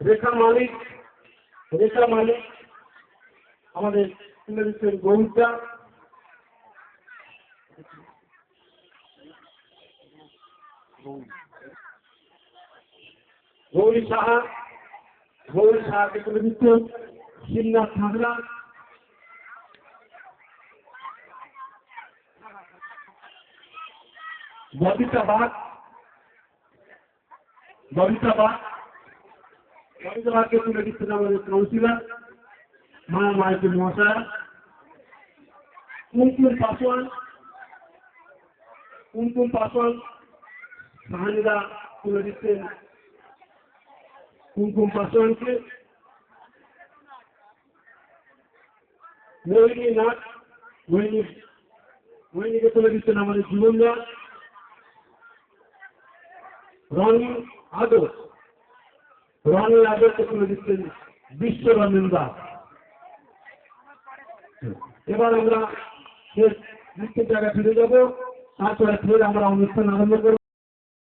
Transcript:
রেখা মালিক আমাদের তুলে দিচ্ছেন গৌরদা। গৌরী সাহাকে তুলে দিচ্ছেন শিবনাথ হাজরা। ববিতা বাগকে তুলে দিচ্ছেন আমাদের কাউন্সিলর মায়া মাইকেল মহাশয়। কুমকুম পাসওয়ান শাহানিরা তুলে দিচ্ছেন কুমকুম পাসওয়ানকে। মোহিনীকে তুলে দিচ্ছেন আমাদের জীবনদা। রনি আদরকে তুলে দিচ্ছেন বিশ্বরঞ্জন দাস। এবার আমরা শেষ জায়গায় ফিরে যাবো, তারপরে ফের আমরা অনুষ্ঠান আরম্ভ করব।